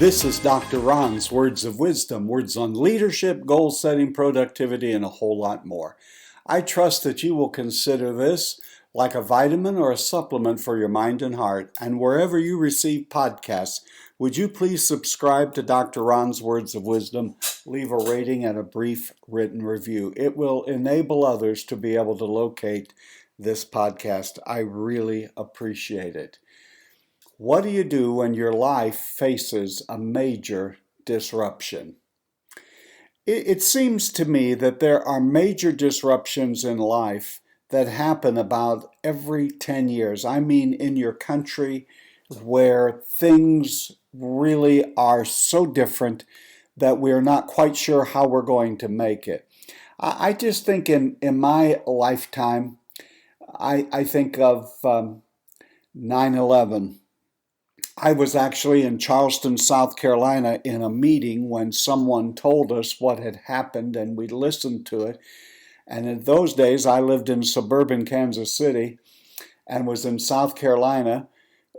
This is Dr. Ron's Words of Wisdom, words on leadership, goal setting, productivity, and a whole lot more. I trust that you will consider this like a vitamin or a supplement for your mind and heart. And wherever you receive podcasts, would you please subscribe to Dr. Ron's Words of Wisdom, leave a rating and a brief written review. It will enable others to be able to locate this podcast. I really appreciate it. What do you do when your life faces a major disruption? It seems to me that there are major disruptions in life that happen about every 10 years. I mean, in your country, where things really are so different that we're not quite sure how we're going to make it. I just think in my lifetime, I think of 9/11. I was actually in Charleston, South Carolina in a meeting when someone told us what had happened and we listened to it. And in those days, I lived in suburban Kansas City and was in South Carolina.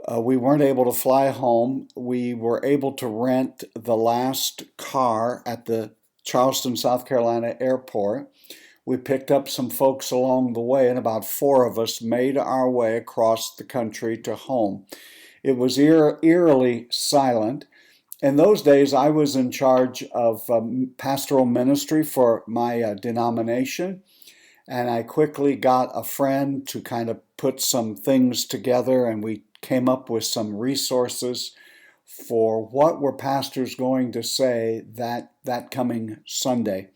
We weren't able to fly home. We were able to rent the last car at the Charleston, South Carolina airport. We picked up some folks along the way, and about 4 of us made our way across the country to home. It was eerily silent. In those days, I was in charge of pastoral ministry for my denomination, and I quickly got a friend to kind of put some things together, and we came up with some resources for what were pastors going to say that coming Sunday.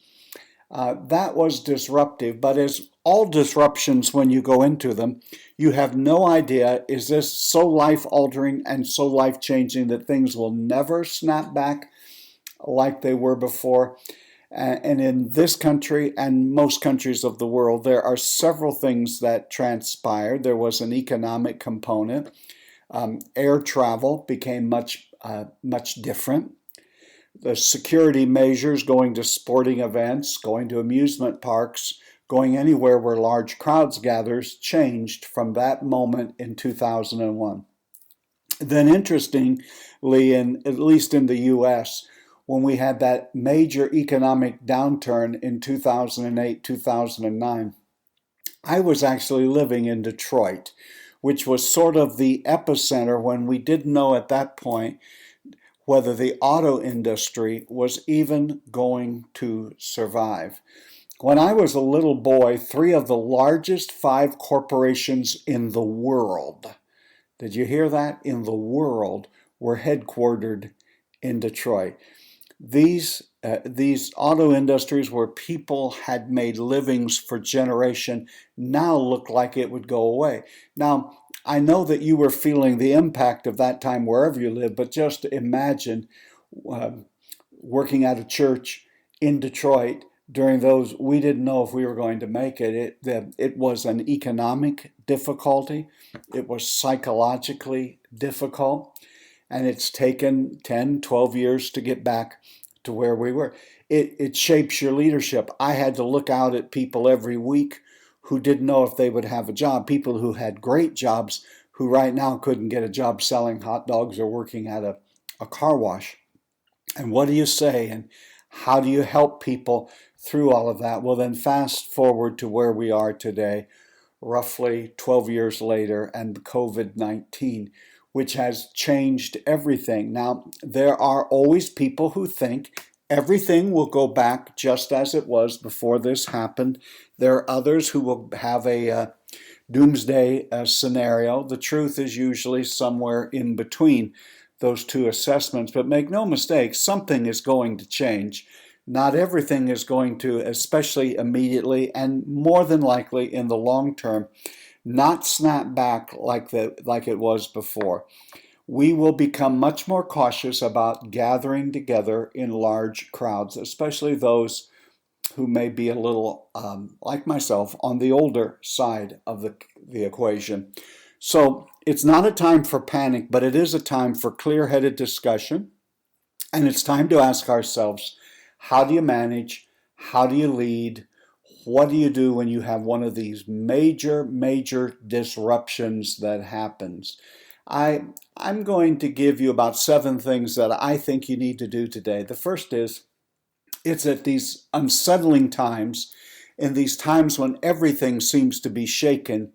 That was disruptive, but as all disruptions, when you go into them, you have no idea, is this so life-altering and so life-changing that things will never snap back like they were before? And in this country and most countries of the world, there are several things that transpired. There was an economic component. Air travel became much different. The security measures, going to sporting events, going to amusement parks, going anywhere where large crowds gathers, changed from that moment in 2001. Then interestingly, at least in the U.S., when we had that major economic downturn in 2008, 2009, I was actually living in Detroit, which was sort of the epicenter when we didn't know at that point whether the auto industry was even going to survive. When I was a little boy, 3 of the largest 5 corporations in the world, did you hear that? In the world, were headquartered in Detroit. These auto industries where people had made livings for generation now look like it would go away. Now, I know that you were feeling the impact of that time wherever you live, but just imagine working at a church in Detroit during those, we didn't know if we were going to make it. It was an economic difficulty. It was psychologically difficult. And it's taken 10, 12 years to get back to where we were. It shapes your leadership. I had to look out at people every week who didn't know if they would have a job, people who had great jobs who right now couldn't get a job selling hot dogs or working at a car wash. And what do you say? And how do you help people through all of that? Well, then fast forward to where we are today, roughly 12 years later, and COVID-19, which has changed everything. Now, there are always people who think everything will go back just as it was before this happened. There are others who will have a doomsday scenario. The truth is usually somewhere in between those two assessments. But make no mistake, something is going to change. Not everything is going to, especially immediately, and more than likely in the long term, not snap back like it was before. We will become much more cautious about gathering together in large crowds, especially those who may be a little, like myself, on the older side of the equation. So it's not a time for panic, but it is a time for clear-headed discussion. And it's time to ask ourselves, how do you manage? How do you lead? What do you do when you have one of these major disruptions that happens? I'm going to give you about 7 things that I think you need to do today. The first is, it's at these unsettling times, in these times when everything seems to be shaken,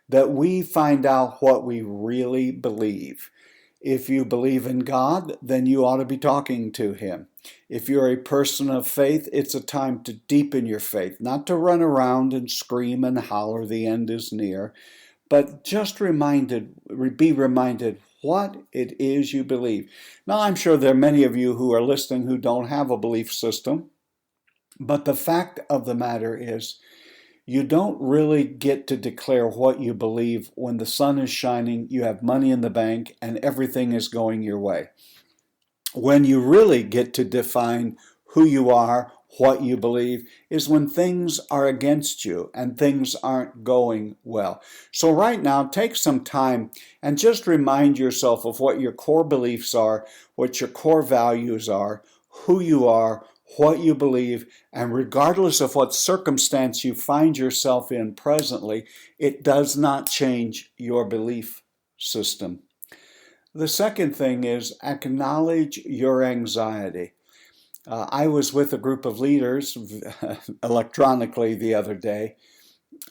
that we find out what we really believe. If you believe in God, then you ought to be talking to Him. If you're a person of faith, it's a time to deepen your faith, not to run around and scream and holler the end is near, but just be reminded what it is you believe. Now, I'm sure there are many of you who are listening who don't have a belief system, but the fact of the matter is, you don't really get to declare what you believe when the sun is shining, you have money in the bank, and everything is going your way. When you really get to define who you are, what you believe, is when things are against you and things aren't going well. So right now, take some time and just remind yourself of what your core beliefs are, what your core values are, who you are, what you believe, and regardless of what circumstance you find yourself in presently, it does not change your belief system. The second thing is acknowledge your anxiety. I was with a group of leaders electronically the other day,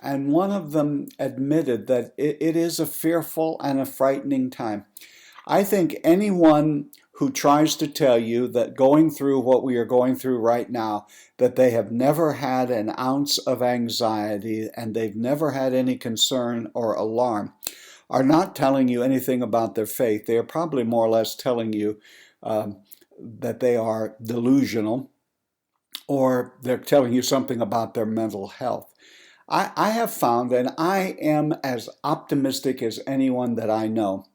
and one of them admitted that it is a fearful and a frightening time. I think anyone who tries to tell you that going through what we are going through right now, that they have never had an ounce of anxiety and they've never had any concern or alarm, are not telling you anything about their faith. They are probably more or less telling you that they are delusional, or they're telling you something about their mental health. I have found, and I am as optimistic as anyone that I know,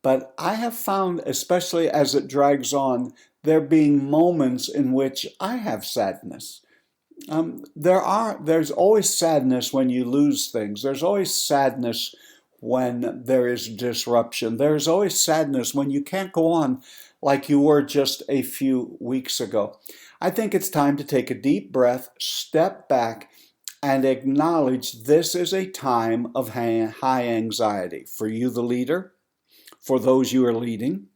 but I have found, especially as it drags on, there being moments in which I have sadness. There's always sadness when you lose things. There's always sadness when there is disruption. There's always sadness when you can't go on like you were just a few weeks ago. I think it's time to take a deep breath, step back, and acknowledge this is a time of high anxiety. For you, the leader, for those you are leading,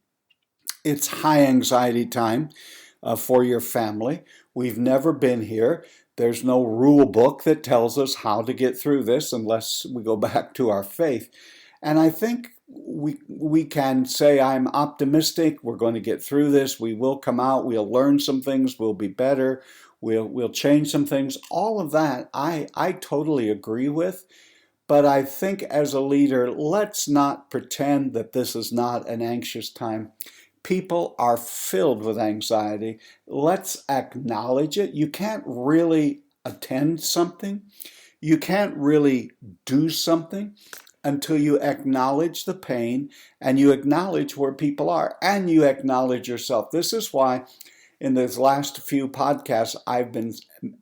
it's high anxiety time for your family. We've never been here. There's no rule book that tells us how to get through this unless we go back to our faith. And I think we can say, I'm optimistic, we're going to get through this, we will come out, we'll learn some things, we'll be better, we'll change some things. All of that I totally agree with. But I think as a leader, let's not pretend that this is not an anxious time. People are filled with anxiety. Let's acknowledge it. You can't really attend something. You can't really do something until you acknowledge the pain and you acknowledge where people are and you acknowledge yourself. This is why in these last few podcasts I've been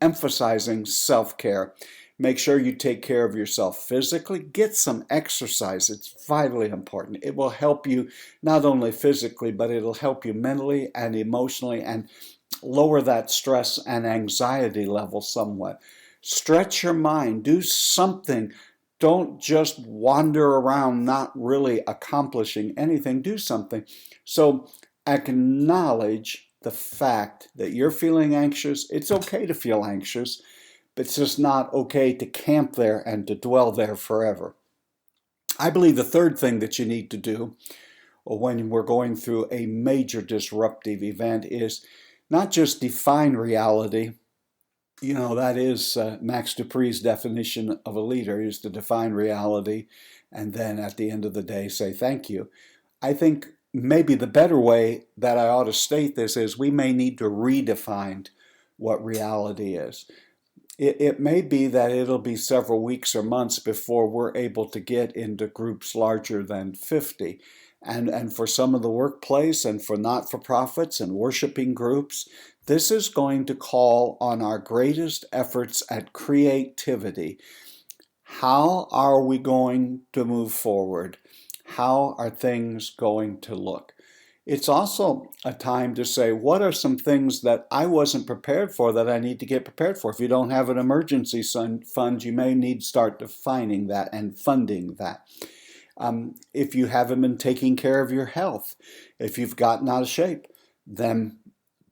emphasizing self-care. Make sure you take care of yourself physically. Get some exercise. It's vitally important. It will help you not only physically, but it'll help you mentally and emotionally and lower that stress and anxiety level somewhat. Stretch your mind. Do something. Don't just wander around not really accomplishing anything. Do something. So acknowledge the fact that you're feeling anxious. It's okay to feel anxious. But it's just not okay to camp there and to dwell there forever. I believe the third thing that you need to do when we're going through a major disruptive event is not just define reality. You know, that is Max Dupree's definition of a leader, is to define reality and then at the end of the day say thank you. I think maybe the better way that I ought to state this is we may need to redefine what reality is. It may be that it'll be several weeks or months before we're able to get into groups larger than 50. And for some of the workplace and for not-for-profits and worshiping groups, this is going to call on our greatest efforts at creativity. How are we going to move forward? How are things going to look? It's also a time to say, what are some things that I wasn't prepared for that I need to get prepared for? If you don't have an emergency fund, you may need to start defining that and funding that. If you haven't been taking care of your health, if you've gotten out of shape, then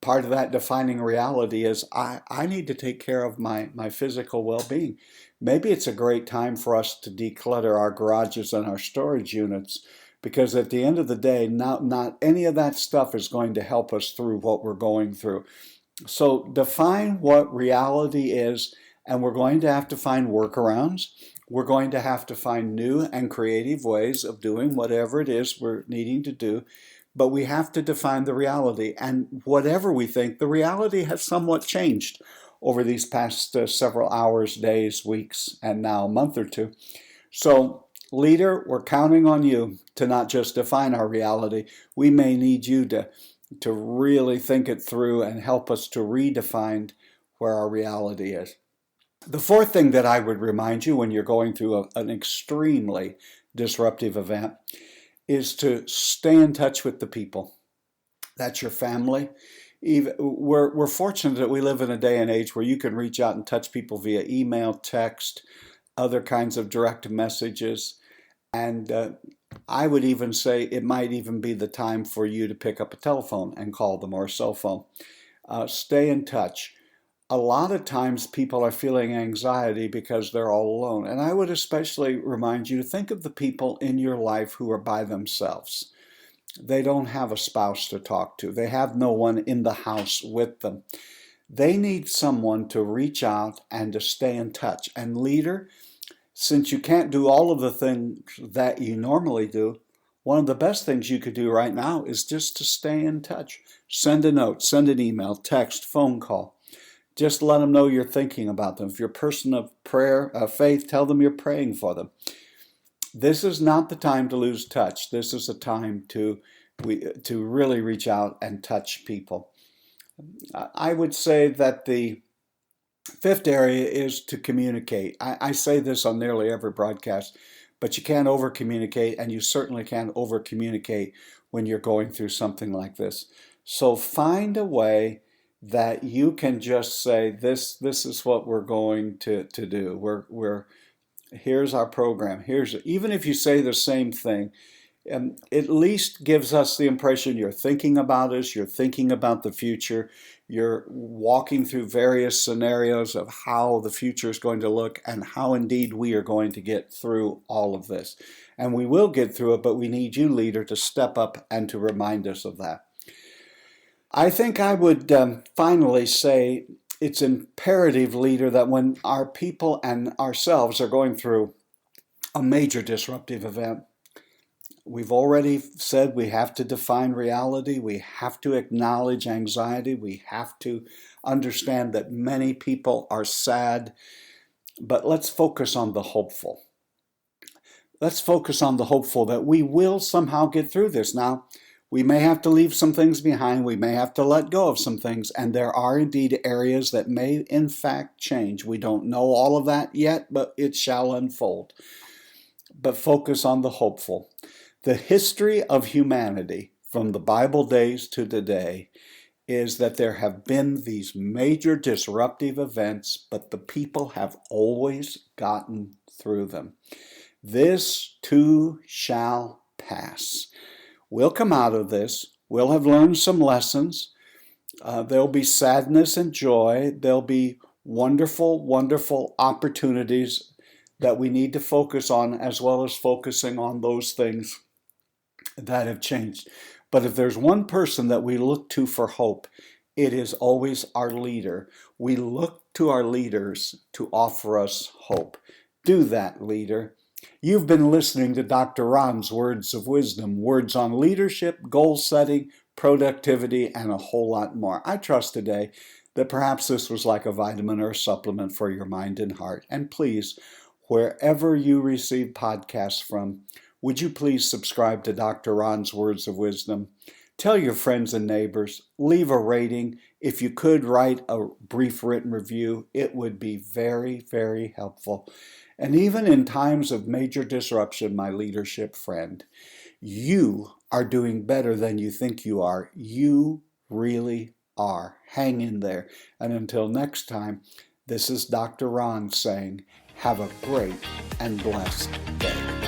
part of that defining reality is I need to take care of my physical well-being. Maybe it's a great time for us to declutter our garages and our storage units, because at the end of the day, not any of that stuff is going to help us through what we're going through. So define what reality is, and we're going to have to find workarounds. We're going to have to find new and creative ways of doing whatever it is we're needing to do. But we have to define the reality. And whatever we think, the reality has somewhat changed over these past several hours, days, weeks, and now a month or two. So, leader, we're counting on you to not just define our reality. We may need you to really think it through and help us to redefine where our reality is. The fourth thing that I would remind you when you're going through an extremely disruptive event is to stay in touch with the people. That's your family. We're fortunate that we live in a day and age where you can reach out and touch people via email, text, other kinds of direct messages. And I would even say it might even be the time for you to pick up a telephone and call them, or a cell phone. Stay in touch. A lot of times people are feeling anxiety because they're all alone. And I would especially remind you to think of the people in your life who are by themselves. They don't have a spouse to talk to. They have no one in the house with them. They need someone to reach out and to stay in touch. And leader, since you can't do all of the things that you normally do, one of the best things you could do right now is just to stay in touch. Send a note, send an email, text, phone call. Just let them know you're thinking about them. If you're a person of prayer, faith, tell them you're praying for them. This is not the time to lose touch. This is a time to really reach out and touch people. I would say that the fifth area is to communicate. I say this on nearly every broadcast, but you can't over-communicate, and you certainly can't over-communicate when you're going through something like this. So find a way that you can just say, this is what we're going to do. Here's our program. Even if you say the same thing, at least gives us the impression you're thinking about us, you're thinking about the future, you're walking through various scenarios of how the future is going to look and how indeed we are going to get through all of this. And we will get through it, but we need you, leader, to step up and to remind us of that. I think I would finally say it's imperative, leader, that when our people and ourselves are going through a major disruptive event, we've already said we have to define reality, we have to acknowledge anxiety, we have to understand that many people are sad, but let's focus on the hopeful. Let's focus on the hopeful that we will somehow get through this. Now, we may have to leave some things behind. We may have to let go of some things. And there are indeed areas that may in fact change. We don't know all of that yet, but it shall unfold. But focus on the hopeful. The history of humanity from the Bible days to today is that there have been these major disruptive events, but the people have always gotten through them. This too shall pass. We'll come out of this. We'll have learned some lessons. There'll be sadness and joy. There'll be wonderful, wonderful opportunities that we need to focus on, as well as focusing on those things that have changed. But if there's one person that we look to for hope, it is always our leader. We look to our leaders to offer us hope. Do that, leader. You've been listening to Dr. Ron's Words of Wisdom, words on leadership, goal setting, productivity, and a whole lot more. I trust today that perhaps this was like a vitamin or a supplement for your mind and heart. And please, wherever you receive podcasts from, would you please subscribe to Dr. Ron's Words of Wisdom? Tell your friends and neighbors. Leave a rating. If you could write a brief written review, it would be very, very helpful. And even in times of major disruption, my leadership friend, you are doing better than you think you are. You really are. Hang in there. And until next time, this is Dr. Ron saying, have a great and blessed day.